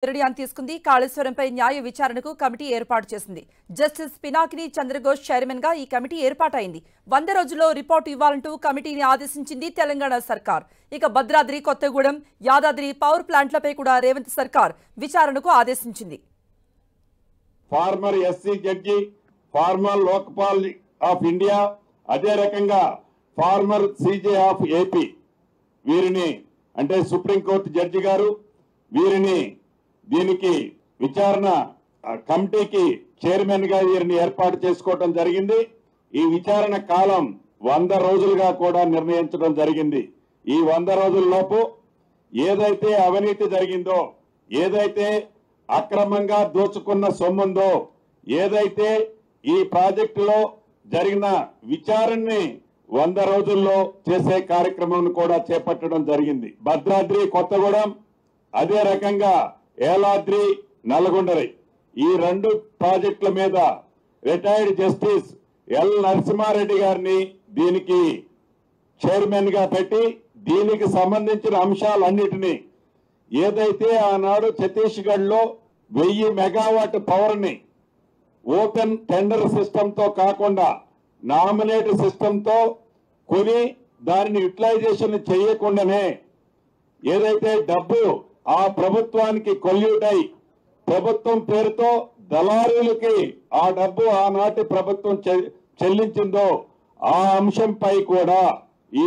నిర్ణయం తీసుకుంది. కాళేశ్వరంపై న్యాయ విచారణకు కమిటీ ఏర్పాటు చేసింది. జస్టిస్ పినాకిని చంద్రఘోష్ చైర్మన్ గా ఈ కమిటీ ఏర్పాటైంది. 100 రోజుల్లో రిపోర్టు ఇవ్వాలంటూ కమిటీని ఆదేశించింది తెలంగాణ సర్కార్. ఇక భద్రాద్రి, కొత్తగూడెం, యాదాద్రి పవర్ ప్లాంట్లపై కూడా రేవంత్ సర్కార్ విచారణకు ఆదేశించింది. Former SC judge, former Lokpal of India, అదే రకంగా ఫార్మర్ సీజే ఆఫ్ ఏపీ, వీరిని అంటే సుప్రీంకోర్టు జడ్జి గారు వీరిని దీనికి విచారణ కమిటీకి చైర్మన్ గా వీరిని ఏర్పాటు చేసుకోవడం జరిగింది. ఈ విచారణ కాలం 100 రోజులుగా కూడా నిర్ణయించడం జరిగింది. ఈ 100 రోజుల్లోపు ఏదైతే అవినీతి జరిగిందో, ఏదైతే అక్రమంగా దోచుకున్న సొమ్ముందో, ఏదైతే ఈ ప్రాజెక్టులో జరిగిన విచారణని 100 రోజుల్లో చేసే కార్యక్రమం కూడా చేపట్టడం జరిగింది. భద్రాద్రి, కొత్తగూడెం, అదే రకంగా యాదాద్రి, నల్గొండరి, ఈ 2 ప్రాజెక్టుల మీద రిటైర్డ్ జస్టిస్ ఎల్ నరసింహారెడ్డి గారిని దీనికి చైర్మన్ గా పెట్టి దీనికి సంబంధించిన అంశాలన్నిటినీ, ఏదైతే ఆనాడు ఛత్తీస్గఢ్ లో 1000 మెగావాట్ పవర్ ని ఓపెన్ టెండర్ సిస్టమ్ తో కాకుండా నామినేట్ సిస్టమ్ తో కొని దానిని యూటిలైజేషన్ చేయకుండానే ఏదైతే డబ్బు ఆ ప్రభుత్వానికి కొల్యూటై ప్రభుత్వం పేరుతో దళారులకి ఆ డబ్బు ఆనాటి ప్రభుత్వం చెల్లించిందో ఆ అంశంపై కూడా ఈ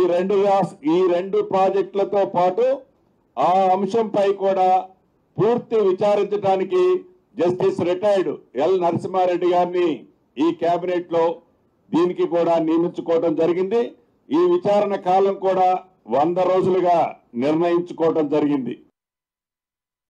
రెండు ప్రాజెక్టులతో పాటు ఆ అంశంపై కూడా పూర్తి విచారించడానికి జస్టిస్ రిటైర్డ్ ఎల్ నరసింహారెడ్డి గారిని ఈ కేబినెట్ లో దీనికి కూడా నియమించుకోవడం జరిగింది. ఈ విచారణ కాలం కూడా 100 రోజులుగా నిర్ణయించుకోవడం జరిగింది.